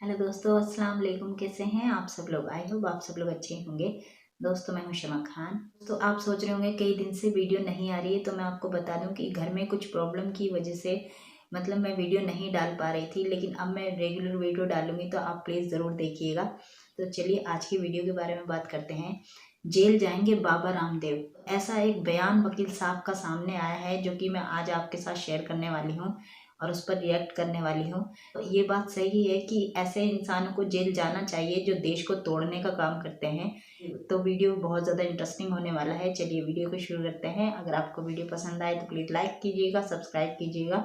Hello दोस्तों, अस्सलाम वालेकुम। कैसे हैं आप सब लोग? आई होप आप सब लोग अच्छे होंगे। दोस्तों, मैं हूं शमा खान। तो आप सोच रहे होंगे कई दिन से वीडियो नहीं आ रही है, तो मैं आपको बता दूं कि घर में कुछ प्रॉब्लम की वजह से मतलब मैं वीडियो नहीं डाल पा रही थी, लेकिन अब मैं रेगुलर वीडियो डालूंगी, तो आप प्लीज़ ज़रूर देखिएगा। तो चलिए आज की वीडियो के बारे में बात करते हैं। जेल जाएंगे बाबा रामदेव, ऐसा एक बयान वकील साहब का सामने आया है, जो कि मैं आज आपके साथ शेयर करने वाली हूँ और उस पर रिएक्ट करने वाली हूँ। तो ये बात सही है कि ऐसे इंसानों को जेल जाना चाहिए जो देश को तोड़ने का काम करते हैं। तो वीडियो बहुत ज़्यादा इंटरेस्टिंग होने वाला है। चलिए वीडियो को शुरू करते हैं। अगर आपको वीडियो पसंद आए तो प्लीज़ लाइक कीजिएगा, सब्सक्राइब कीजिएगा,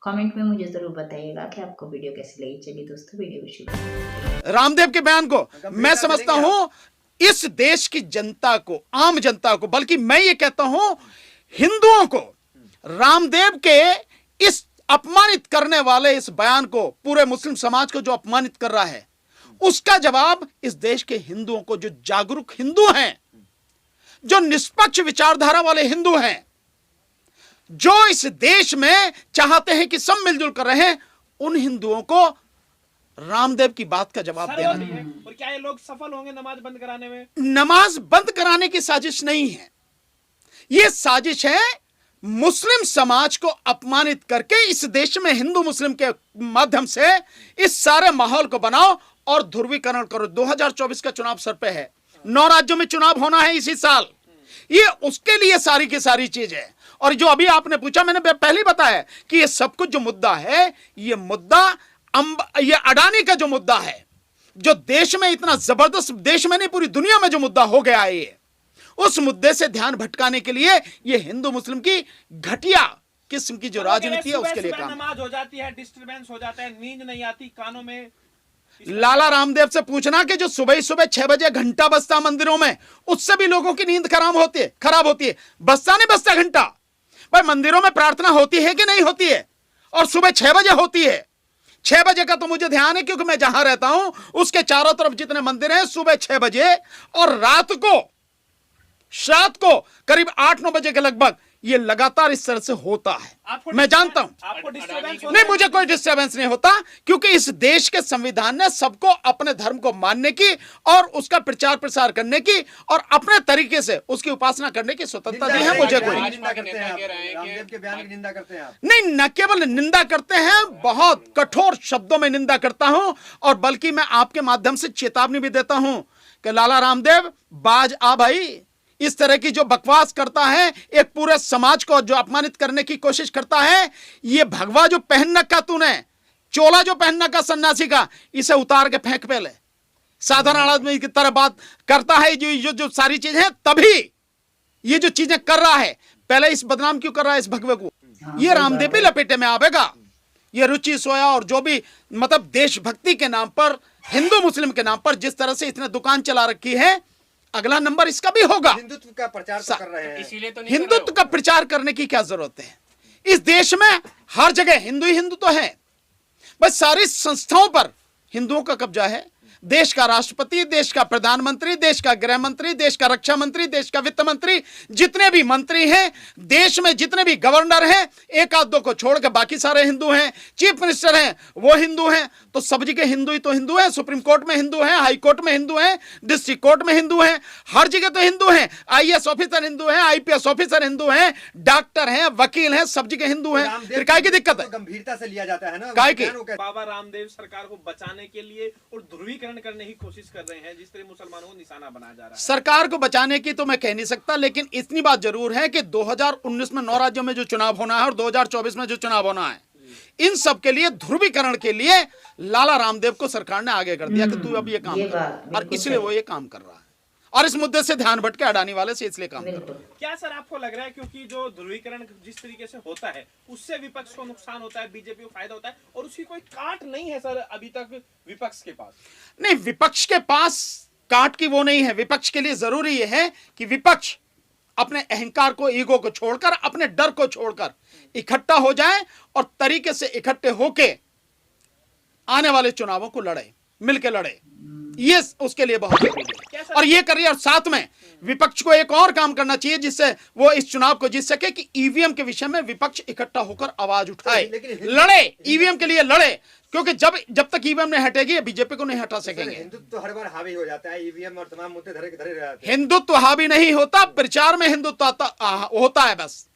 कमेंट में मुझे ज़रूर बताइएगा कि आपको वीडियो कैसी लगी। चलिए दोस्तों, वीडियो को शुरू। रामदेव के बयान को मैं समझता हूं इस देश की जनता को, आम जनता को, बल्कि मैं ये कहता हूं हिंदुओं को, रामदेव के इस अपमानित करने वाले इस बयान को, पूरे मुस्लिम समाज को जो अपमानित कर रहा है, उसका जवाब इस देश के हिंदुओं को, जो जागरूक हिंदू हैं, जो निष्पक्ष विचारधारा वाले हिंदू हैं, जो इस देश में चाहते हैं कि सब मिलजुल कर रहें, उन हिंदुओं को रामदेव की बात का जवाब देना है। और क्या ये लोग सफल होंगे नमाज बंद कराने में? नमाज बंद कराने की साजिश नहीं है, यह साजिश है मुस्लिम समाज को अपमानित करके इस देश में हिंदू मुस्लिम के माध्यम से इस सारे माहौल को बनाओ और ध्रुवीकरण करो। 2024 का चुनाव सर पे है, 9 राज्यों में चुनाव होना है इसी साल। ये उसके लिए सारी की सारी चीज है। और जो अभी आपने पूछा, मैंने पहले बताया कि ये सब कुछ जो मुद्दा है, ये मुद्दा ये अडानी का जो मुद्दा है, जो देश में इतना जबरदस्त, देश में नहीं पूरी दुनिया में जो मुद्दा हो गया है, ये उस मुद्दे से ध्यान भटकाने के लिए ये हिंदू मुस्लिम की घटिया किस्म की जो राजनीति है उसके लिए काम। नमाज हो जाती है, डिस्टरबेंस हो जाता है, नींद नहीं आती, कानों में। लाला रामदेव से पूछना कि जो सुबह सुबह 6 बजे घंटा बजता मंदिरों में, उससे भी लोगों की नींद खराब होती है। बजता नहीं बजता घंटा? भाई मंदिरों में प्रार्थना होती है कि नहीं होती है? और सुबह 6 बजे होती है। 6 बजे का तो मुझे ध्यान है, क्योंकि मैं जहां रहता हूं उसके चारों तरफ जितने मंदिर हैं, सुबह 6 बजे और रात को करीब 8-9 बजे के लगभग ये लगातार इस तरह से होता है। मैं जानता हूं, आपको डिस्टरबेंस नहीं, मुझे कोई डिस्टर्बेंस नहीं होता, क्योंकि इस देश के संविधान ने सबको अपने धर्म को मानने की और उसका प्रचार प्रसार करने की और अपने तरीके से उसकी उपासना करने की स्वतंत्रता दी है। मुझे कोई रामदेव के बयान की निंदा करते हैं आप? नहीं, न केवल निंदा करते हैं, बहुत कठोर शब्दों में निंदा करता हूं, और बल्कि मैं आपके माध्यम से चेतावनी भी देता हूं कि लाला रामदेव, बाज आ भाई। इस तरह की जो बकवास करता है, एक पूरे समाज को जो अपमानित करने की कोशिश करता है, ये भगवा जो पहन रखा तूने, चोला जो पहन रखा सन्यासी का, इसे उतार के फेंक पहले। साधारण आदमी की तरह बात करता है, जो सारी चीजें, तभी ये जो चीजें कर रहा है, पहले इस बदनाम क्यों कर रहा है इस भगवे को? ये रामदेव भी लपेटे में आवेगा। ये रुचि सोया और जो भी मतलब देशभक्ति के नाम पर, हिंदू मुस्लिम के नाम पर जिस तरह से इसने दुकान चला रखी है, अगला नंबर इसका भी होगा। हिंदुत्व का प्रचार तो कर रहे हैं, इसीलिए तो हिंदुत्व का प्रचार करने की क्या जरूरत है? इस देश में हर जगह हिंदू ही हिंदू तो है, बस सारी संस्थाओं पर हिंदुओं का कब्जा है। देश का राष्ट्रपति, देश का प्रधानमंत्री, देश का गृह मंत्री, देश का रक्षा मंत्री, देश का वित्त मंत्री, जितने भी मंत्री हैं देश में, जितने भी गवर्नर हैं, एक आध दो को छोड़कर बाकी सारे हिंदू हैं। चीफ मिनिस्टर हैं वो हिंदू हैं। तो सब जगह हिंदू ही तो हिंदू हैं। सुप्रीम कोर्ट में हिंदू हैं, हाई कोर्ट में हिंदू हैं, डिस्ट्रिक्ट कोर्ट में हिंदू हैं, हर जगह तो हिंदू हैं। IAS ऑफिसर हिंदू हैं, IPS ऑफिसर हिंदू हैं, डॉक्टर हैं, वकील हैं, सब जगह हिंदू हैं। फिर काय की दिक्कत है? गंभीरता से लिया जाता है ना। काय की? बाबा रामदेव सरकार को बचाने के लिए और ध्रुवीकरण करने की कोशिश कर रहे हैं, जिस तरह मुसलमानों को निशाना बनाया जा रहा है। सरकार को बचाने की तो मैं कह नहीं सकता, लेकिन इतनी बात जरूर है कि 2019 में 9 राज्यों में जो चुनाव होना है और 2024 में जो चुनाव होना है, इन सब के लिए, ध्रुवीकरण के लिए लाला रामदेव को सरकार ने आगे कर दिया कि तू अब ये काम कर, और इसलिए वो ये काम कर रहा है। और इस मुद्दे से ध्यान भटके अडानी वाले से इसलिए काम कर रहा है। क्या सर आपको लग रहा है, क्योंकि जो ध्रुवीकरण जिस तरीके से होता है उससे विपक्ष को नुकसान होता है, बीजेपी को फायदा होता है, और उसकी कोई काट नहीं है सर अभी तक विपक्ष के पास? नहीं, विपक्ष के पास काट की वो नहीं है। विपक्ष के लिए जरूरी यह है कि विपक्ष अपने अहंकार को, ईगो को छोड़कर, अपने डर को छोड़कर इकट्ठा हो जाए और तरीके से इकट्ठे होके आने वाले चुनावों को लड़े, मिलकर लड़े। ये उसके लिए बहुत जरूरी है, और ये करिए। और साथ में विपक्ष को एक और काम करना चाहिए जिससे वो इस चुनाव को जीत सके कि ईवीएम के विषय में विपक्ष इकट्ठा होकर आवाज उठाए, लड़े, ईवीएम के लिए लड़े, क्योंकि जब तक ईवीएम नहीं हटेगी बीजेपी को नहीं हटा सकेंगे। हिंदुत्व तो हर बार हावी हो जाता है, ईवीएम और तमाम मुद्दे धरे धरे रहते हैं। हिंदुत्व हावी नहीं होता, प्रचार में हिंदुत्व होता है बस।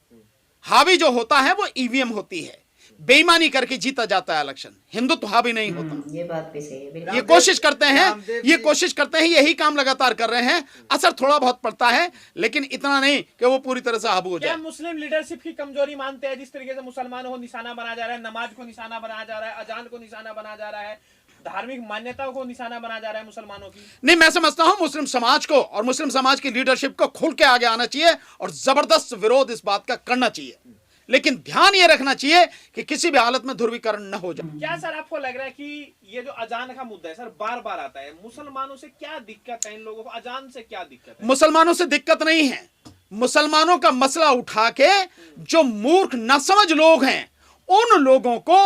हावी जो होता है वो ईवीएम होती है, बेईमानी करके जीता जाता है इलेक्शन, हिंदुत्व हावी नहीं होता। ये बात भी सही है, बिल्कुल। ये कोशिश करते हैं, यही काम लगातार कर रहे हैं। असर थोड़ा बहुत पड़ता है लेकिन इतना नहीं कि वो पूरी तरह से काबू हो जाए। मुस्लिम लीडरशिप की कमजोरी मानते हैं, जिस तरीके से मुसलमानों को निशाना बनाया जा रहा है, नमाज को निशाना बनाया जा रहा है, अजान को निशाना बनाया जा रहा है, धार्मिक मान्यताओं को निशाना बनाया जा रहा है मुसलमानों की। नहीं, मैं समझता हूं मुस्लिम समाज को और मुस्लिम समाज की लीडरशिप को खुल के आगे आना चाहिए और जबरदस्त विरोध इस बात का करना चाहिए, लेकिन ध्यान ये रखना चाहिए कि किसी भी हालत में ध्रुवीकरण न हो जाए। क्या सर आपको लग रहा है कि ये जो अजान का मुद्दा है सर बार बार आता है, मुसलमानों से क्या दिक्कत है, इन लोगों को अजान से क्या दिक्कत है? मुसलमानों से दिक्कत नहीं है, मुसलमानों का मसला उठा के जो मूर्ख नासमझ लोग हैं उन लोगों को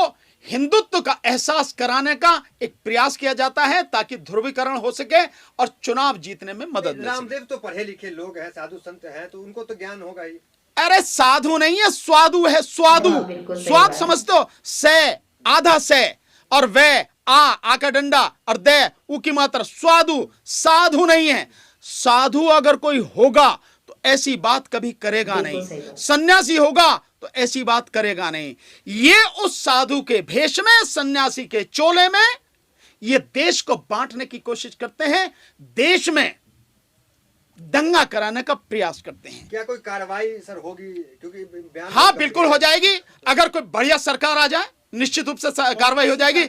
हिंदुत्व का एहसास कराने का एक प्रयास किया जाता है ताकि ध्रुवीकरण हो सके और चुनाव जीतने में मदद मिल सके। रामदेव तो पढ़े लिखे लोग हैं, साधु संत हैं, तो उनको तो ज्ञान होगा ही। अरे साधु नहीं है, स्वादु है, स्वादु। स्वाद समझ दो, से आधा से और वे आ का डंडा और दे ऊ की मात्रा, स्वादु। साधु नहीं है। साधु अगर कोई होगा तो ऐसी बात कभी करेगा नहीं, सन्यासी होगा तो ऐसी बात करेगा नहीं। ये उस साधु के भेष में, सन्यासी के चोले में ये देश को बांटने की कोशिश करते हैं, देश में दंगा कराने का प्रयास करते हैं। क्या कोई कार्रवाई सर होगी? क्योंकि बयान हाँ बिल्कुल हो जाएगी। अगर कोई बढ़िया सरकार आ जाए निश्चित रूप से कार्रवाई हो जाएगी।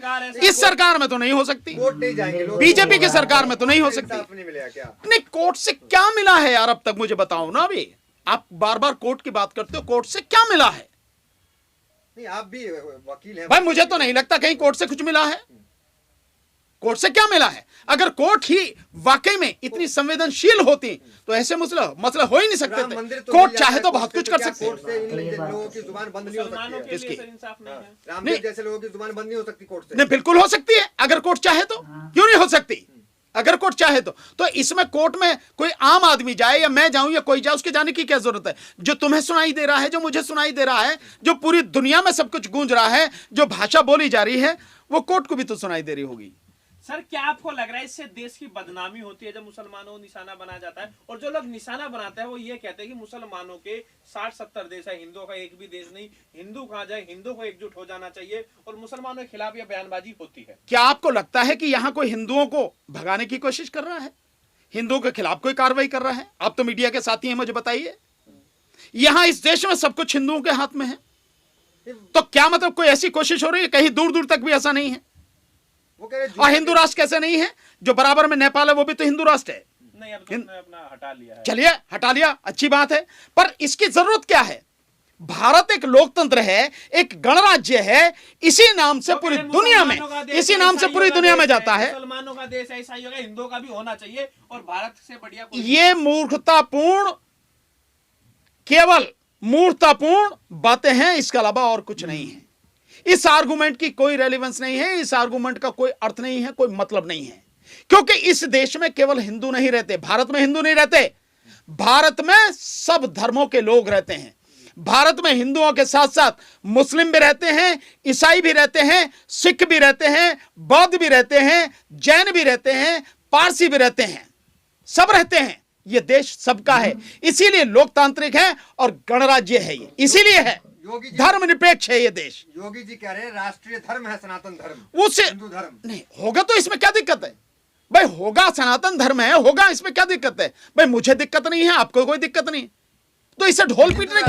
इस सरकार में तो नहीं हो सकती, कोर्ट नहीं जाएंगे लोग, बीजेपी की सरकार में तो नहीं हो सकती। नहीं मिलेगा क्या? नहीं, कोर्ट से क्या मिला है यार अब तक, मुझे बताओ ना। अभी आप बार बार कोर्ट की बात करते हो, कोर्ट से क्या मिला है? नहीं, आप भी वकील हैं भाई, मुझे तो नहीं लगता कहीं कोर्ट से कुछ मिला है। कोर्ट से क्या मिला है? अगर कोर्ट ही वाकई में इतनी संवेदनशील होती तो ऐसे मसले हो ही नहीं सकते थे। कोर्ट चाहे तो बहुत कुछ कर सकते हैं। लोगों की जुबान बंद नहीं हो सकती है। इसकी रामदेव जैसे लोगों की जुबान बंद नहीं हो सकती कोर्ट से। नहीं, बिल्कुल हो सकती है अगर कोर्ट चाहे तो। क्यों नहीं हो सकती? अगर कोर्ट चाहे तो इसमें कोर्ट में कोई आम आदमी जाए या मैं जाऊं या कोई जाए, उसके जाने की क्या जरूरत है? जो तुम्हें सुनाई दे रहा है, जो मुझे सुनाई दे रहा है, जो पूरी दुनिया में सब कुछ गूंज रहा है, जो भाषा बोली जा रही है, वो कोर्ट को भी तो सुनाई दे रही होगी। सर क्या आपको लग रहा है इससे देश की बदनामी होती है जब मुसलमानों को निशाना बनाया जाता है? और जो लोग निशाना बनाते हैं वो ये कहते हैं कि मुसलमानों के 60-70 देश है, हिंदुओं का एक भी देश नहीं। हिंदू कहाँ जाए, हिंदुओं को एकजुट हो जाना चाहिए और मुसलमानों के खिलाफ यह बयानबाजी होती है। क्या आपको लगता है कि यहाँ कोई हिंदुओं को भगाने की कोशिश कर रहा है, हिंदुओं के खिलाफ कोई कार्रवाई कर रहा है? आप तो मीडिया के साथी हैं, मुझे बताइए। यहाँ इस देश में सब कुछ हिंदुओं के हाथ में है, तो क्या मतलब कोई ऐसी कोशिश हो रही है? कहीं दूर दूर तक भी ऐसा नहीं है। और हिंदू राष्ट्र कैसे नहीं है? जो बराबर में नेपाल है वो भी तो हिंदू राष्ट्र है। नहीं, अब तो उसने अपना हटा लिया है। चलिए हटा लिया, अच्छी बात है, पर इसकी जरूरत क्या है? भारत एक लोकतंत्र है, एक गणराज्य है, इसी नाम से पूरी दुनिया में, इसी नाम से पूरी दुनिया में जाता है। मुसलमानों का देश ऐसा ही होगा, हिंदुओं का भी होना चाहिए और भारत से बढ़िया ये मूर्खतापूर्ण, केवल मूर्खतापूर्ण बातें हैं, इसके अलावा और कुछ नहीं है। इस आर्गुमेंट की कोई रेलेवेंस नहीं है, इस आर्गुमेंट का कोई अर्थ नहीं है, कोई मतलब नहीं है, क्योंकि इस देश में केवल हिंदू नहीं रहते, भारत में हिंदू नहीं रहते, भारत में सब धर्मों के लोग रहते हैं। भारत में हिंदुओं के साथ साथ मुस्लिम भी रहते हैं, ईसाई भी रहते हैं, सिख भी रहते हैं, बौद्ध भी रहते हैं, जैन भी रहते हैं, पारसी भी रहते हैं, सब रहते हैं। यह देश सबका है, इसीलिए लोकतांत्रिक है और गणराज्य है, ये इसीलिए है, धर्मनिरपेक्ष है ये देश। योगी जी कह रहे हैं राष्ट्रीय धर्म है सनातन धर्म, उससे हिंदू धर्म नहीं होगा तो इसमें क्या दिक्कत है? भाई होगा, सनातन धर्म है, होगा, इसमें क्या दिक्कत है? भाई मुझे दिक्कत नहीं है, आपको कोई दिक्कत नहीं, तो इसे ढोल पीटने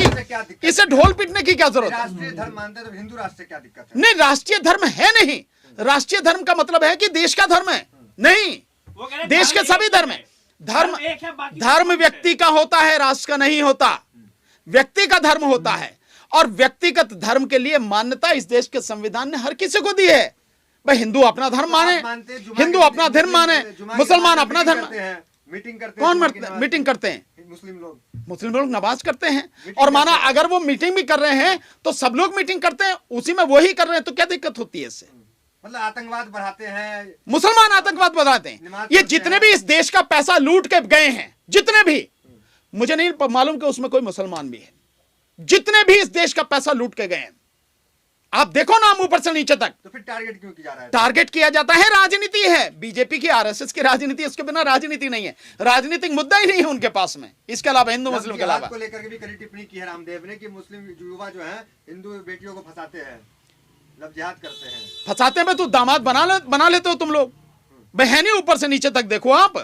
की क्या जरूरत है? राष्ट्रीय धर्म मानते तो हिंदू राष्ट्र क्या दिक्कत है? नहीं, राष्ट्रीय धर्म है नहीं। राष्ट्रीय धर्म का मतलब है कि देश का धर्म है, नहीं, देश के सभी धर्म है। धर्म व्यक्ति का होता है, राष्ट्र का नहीं होता। व्यक्ति का धर्म होता है और व्यक्तिगत धर्म के लिए मान्यता इस देश के संविधान ने हर किसी को दी है। भाई हिंदू अपना धर्म माने, हिंदू अपना धर्म माने, मुसलमान अपना धर्म, मीटिंग करते कौन मीटिंग करते हैं? मुस्लिम लोग नमाज करते हैं। और माना अगर वो मीटिंग भी कर रहे हैं तो सब लोग मीटिंग करते हैं, उसी में वही कर रहे हैं, तो क्या दिक्कत होती है इससे? मतलब आतंकवाद बढ़ाते हैं, मुसलमान आतंकवाद बढ़ाते हैं। ये जितने भी इस देश का पैसा लूट के गए हैं, जितने भी, मुझे नहीं मालूम कि उसमें कोई मुसलमान भी है, जितने भी इस देश का पैसा लूट के गए हैं, आप देखो ना ऊपर से नीचे तक। तो फिर टारगेट क्यों किया जा रहा है? टारगेट किया जाता है, राजनीति है, बीजेपी की, आरएसएस की राजनीति, उसके बिना राजनीति नहीं है, राजनीतिक मुद्दा ही नहीं है उनके पास में, इसके अलावा हिंदू मुस्लिम के अलावा। को लेकर के भी कड़ी टिप्पणी की है रामदेव ने कि मुस्लिम युवा जो है हिंदू बेटियों को फंसाते हैं, मतलब जिहाद करते हैं। फंसाते में तो दामाद बना लेते हो तुम लोग, बहनी ऊपर से नीचे तक देखो आप।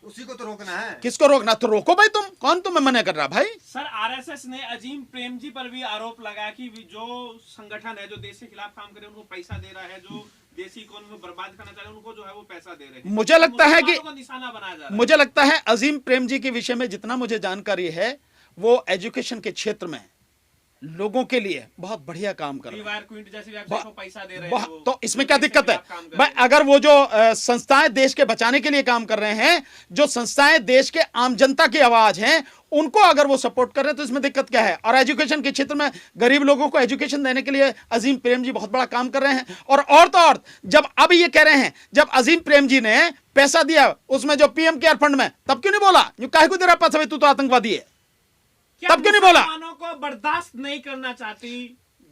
उसी को तो रोकना है। किसको रोकना? तो रोको भाई, तुम कौन तुम्हें मना कर रहा भाई? सर आरएसएस ने अजीम प्रेमजी पर भी आरोप लगाया कि जो संगठन है जो देश के खिलाफ काम करे उनको पैसा दे रहा है, जो देसी इकोनॉमी को बर्बाद करना चाह रहे हैं उनको जो है वो पैसा दे रहे हैं। मुझे लगता है कि निशाना बनाया जा रहा है। मुझे लगता है अजीम प्रेम जी के विषय में जितना मुझे जानकारी है, वो एजुकेशन के क्षेत्र में लोगों के लिए बहुत बढ़िया काम कर रहे हैं, जैसी वेबसाइट को पैसा दे रहे हैं वो, तो इसमें क्या दिक्कत है भाई? हैं। अगर वो जो संस्थाएं देश के बचाने के लिए काम कर रहे हैं, जो संस्थाएं देश के आम जनता की आवाज हैं, उनको अगर वो सपोर्ट कर रहे हैं तो इसमें दिक्कत क्या है? और एजुकेशन के क्षेत्र में गरीब लोगों को एजुकेशन देने के लिए अजीम प्रेम जी बहुत बड़ा काम कर रहे हैं। और तो और जब अब ये कह रहे हैं, जब अजीम प्रेम जी ने पैसा दिया उसमें जो पीएम केयर फंड में, तब क्यों नहीं बोला जो काहे को दे रहा पैसा, तू तो आतंकवादी है, तब क्यों नहीं बोला? मुसलमानों को बर्दाश्त नहीं करना चाहती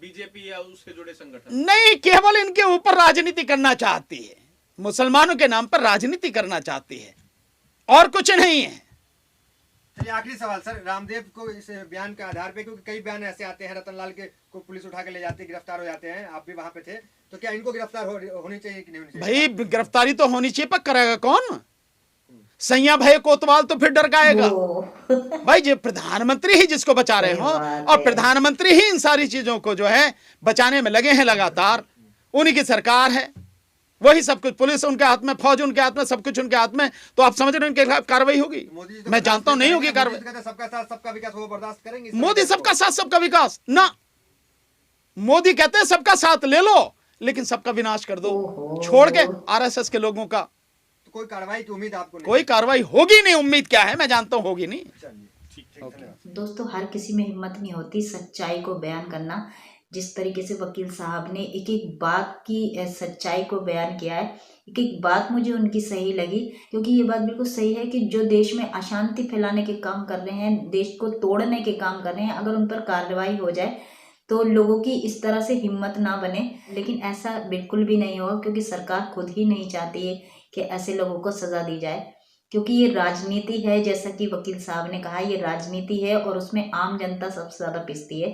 बीजेपी या उससे जुड़े संगठन? नहीं, केवल इनके ऊपर राजनीति करना चाहती है, मुसलमानों के नाम पर राजनीति करना चाहती है, और कुछ नहीं है। चलिए आखिरी सवाल सर, रामदेव को इस बयान के आधार पे, क्योंकि कई बयान ऐसे आते हैं, रतनलाल के को पुलिस उठा के ले जाती है, गिरफ्तार हो जाते हैं, आप भी वहां पे थे, तो क्या इनको गिरफ्तार होनी चाहिए कि नहीं होनी चाहिए? भाई गिरफ्तारी तो होनी चाहिए, पर करेगा कौन? सैया भाई कोतवाल तो फिर डर गाएगा भाई, जो प्रधानमंत्री ही जिसको बचा रहे हो, और प्रधानमंत्री ही इन सारी चीजों को जो है बचाने में लगे हैं लगातार, उन्हीं की सरकार है, वही सब कुछ, पुलिस उनके हाथ में, फौज उनके हाथ में, सब कुछ उनके हाथ में, तो आप समझ रहे हो इनके खिलाफ कार्रवाई होगी? मैं जानता हूं नहीं होगी कार्रवाई। सबका साथ सबका विकास वो बर्दाश्त करेंगे? मोदी सबका साथ सबका विकास ना, मोदी कहते हैं सबका साथ ले लो लेकिन सबका विनाश कर दो, छोड़ के आरएसएस के लोगों का। तो कोई कार्रवाई की उम्मीद आपको नहीं? कोई कार्रवाई होगी नहीं, उम्मीद क्या है, मैं जानता हूं होगी नहीं। दोस्तों हर किसी में हिम्मत नहीं होती सच्चाई को बयान करना। जिस तरीके से वकील साहब ने एक एक बात की सच्चाई को बयान किया है, एक एक बात मुझे उनकी सही लगी, क्योंकि ये बात बिल्कुल सही है कि जो देश में अशांति फैलाने के काम कर रहे हैं, देश को तोड़ने के काम कर रहे हैं, अगर उन पर कार्रवाई हो जाए तो लोगों की इस तरह से हिम्मत ना बने। लेकिन ऐसा बिल्कुल भी नहीं होगा, क्योंकि सरकार खुद ही नहीं चाहती है कि ऐसे लोगों को सज़ा दी जाए, क्योंकि ये राजनीति है। जैसा कि वकील साहब ने कहा, ये राजनीति है और उसमें आम जनता सबसे ज़्यादा पिसती है,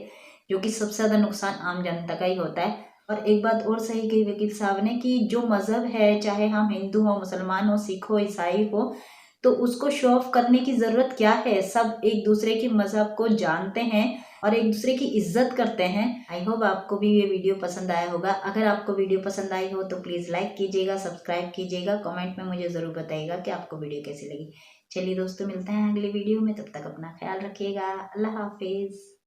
जो कि सबसे ज़्यादा नुकसान आम जनता का ही होता है। और एक बात और सही कही वकील साहब ने कि जो मज़हब है, चाहे हम हिंदू हो, मुसलमान हो, सिख हो, ईसाई हो, तो उसको शो ऑफ करने की ज़रूरत क्या है? सब एक दूसरे के मज़हब को जानते हैं और एक दूसरे की इज्जत करते हैं। आई होप आपको भी ये वीडियो पसंद आया होगा। अगर आपको वीडियो पसंद आई हो तो प्लीज़ लाइक कीजिएगा, सब्सक्राइब कीजिएगा, कमेंट में मुझे ज़रूर बताइएगा कि आपको वीडियो कैसी लगी। चलिए दोस्तों, मिलते हैं अगले वीडियो में, तब तक अपना ख्याल रखिएगा। अल्लाह हाफिज़।